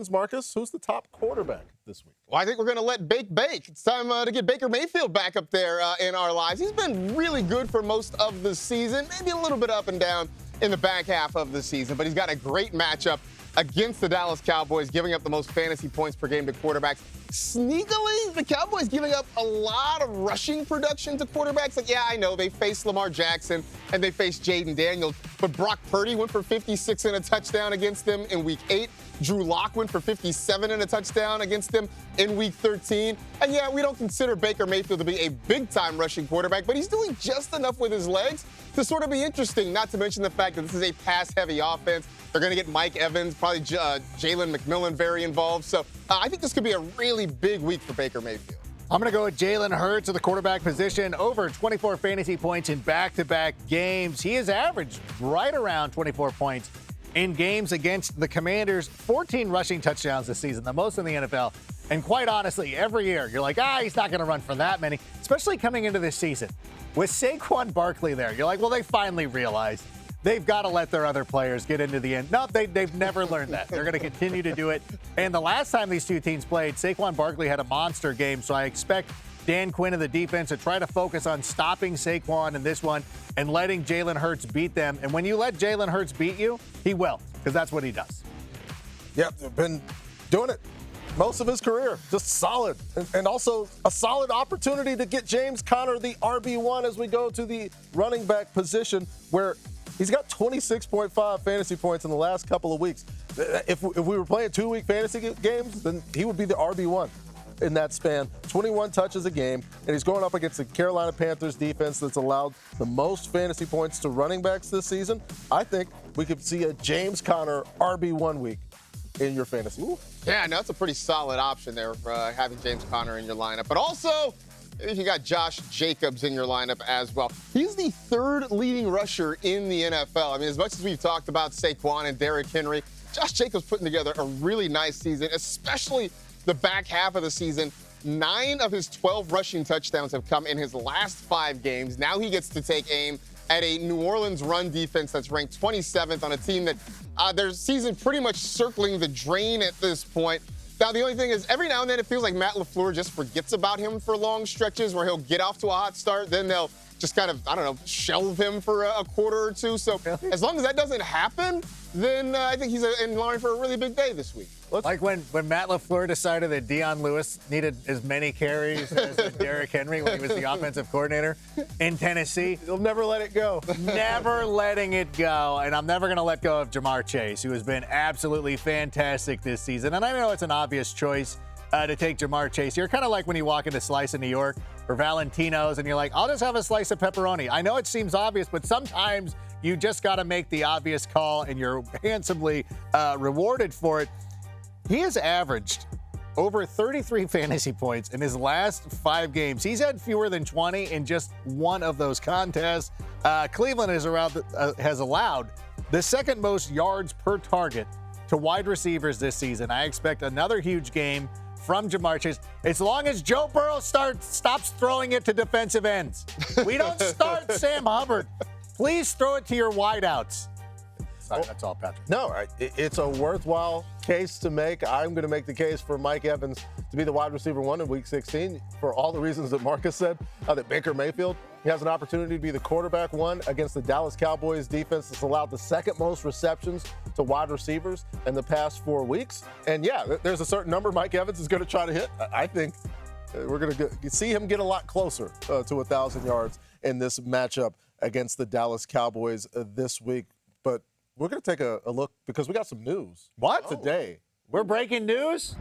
Marcus, who's the top quarterback this week? Well, I think we're going to let Bake bake. It's time to get Baker Mayfield back up there in our lives. He's been really good for most of the season, maybe a little bit up and down in the back half of the season, but he's got a great matchup against the Dallas Cowboys, giving up the most fantasy points per game to quarterbacks. Sneakily, the Cowboys giving up a lot of rushing production to quarterbacks. Like, yeah, I know they faced Lamar Jackson and they faced Jaden Daniels, but Brock Purdy went for 56 and a touchdown against them in Week 8. Drew Lock went for 57 and a touchdown against them in Week 13. And yeah, we don't consider Baker Mayfield to be a big-time rushing quarterback, but he's doing just enough with his legs to sort of be interesting, not to mention the fact that this is a pass-heavy offense. They're going to get Mike Evans, probably Jalen McMillan very involved. So I think this could be a really big week for Baker Mayfield. I'm going to go with Jalen Hurts at the quarterback position, over 24 fantasy points in back-to-back games. He has averaged right around 24 points in games against the Commanders, 14 rushing touchdowns this season, the most in the NFL. And quite honestly, every year, you're like, he's not going to run for that many, especially coming into this season. With Saquon Barkley there, you're like, well, they finally realized they've got to let their other players get into the end. No, they've never learned that. They're going to continue to do it. And the last time these two teams played, Saquon Barkley had a monster game, so I expect Dan Quinn and the defense to try to focus on stopping Saquon in this one and letting Jalen Hurts beat them. And when you let Jalen Hurts beat you, he will, because that's what he does. Yep, they've been doing it most of his career. Just solid. And also a solid opportunity to get James Conner the RB1 as we go to the running back position, where he's got 26.5 fantasy points in the last couple of weeks. If we were playing 2-week fantasy games, then he would be the RB1 in that span. 21 touches a game, and he's going up against the Carolina Panthers defense that's allowed the most fantasy points to running backs this season. I think we could see a James Conner RB1 week in your fantasy. Ooh. Yeah, no, that's a pretty solid option there for having James Conner in your lineup. But also, if you got Josh Jacobs in your lineup as well. He's the third leading rusher in the NFL. I mean, as much as we've talked about Saquon and Derrick Henry, Josh Jacobs putting together a really nice season, especially the back half of the season. 9 of his 12 rushing touchdowns have come in his last 5 games. Now he gets to take aim at a New Orleans run defense that's ranked 27th on a team that their season pretty much circling the drain at this point. Now, the only thing is, every now and then it feels like Matt LaFleur just forgets about him for long stretches where he'll get off to a hot start, then they'll just kind of, shelve him for a quarter or two. So as long as that doesn't happen, then I think he's in line for a really big day this week. Like when Matt LaFleur decided that Deion Lewis needed as many carries as Derrick Henry when he was the offensive coordinator in Tennessee. He'll never let it go. Never letting it go. And I'm never going to let go of Jamar Chase, who has been absolutely fantastic this season. And I know it's an obvious choice to take Jamar Chase. You're kind of like when you walk into Slice in New York or Valentino's and you're like, I'll just have a slice of pepperoni. I know it seems obvious, but sometimes you just got to make the obvious call and you're handsomely rewarded for it. He has averaged over 33 fantasy points in his last 5 games. He's had fewer than 20 in just one of those contests. Cleveland has allowed the second most yards per target to wide receivers this season. I expect another huge game from Jamar Chase, as long as Joe Burrow stops throwing it to defensive ends. We don't start Sam Hubbard. Please throw it to your wideouts. Sorry, that's all, Patrick. No, it's a worthwhile case to make. I'm going to make the case for Mike Evans to be the wide receiver 1 in Week 16 for all the reasons that Marcus said, that Baker Mayfield, he has an opportunity to be the quarterback 1 against the Dallas Cowboys defense that's allowed the second most receptions to wide receivers in the past 4 weeks. And yeah, there's a certain number Mike Evans is going to try to hit. I think we're going to see him get a lot closer to 1,000 yards in this matchup against the Dallas Cowboys this week. But we're going to take a look because we got some news. What? Today. We're breaking news?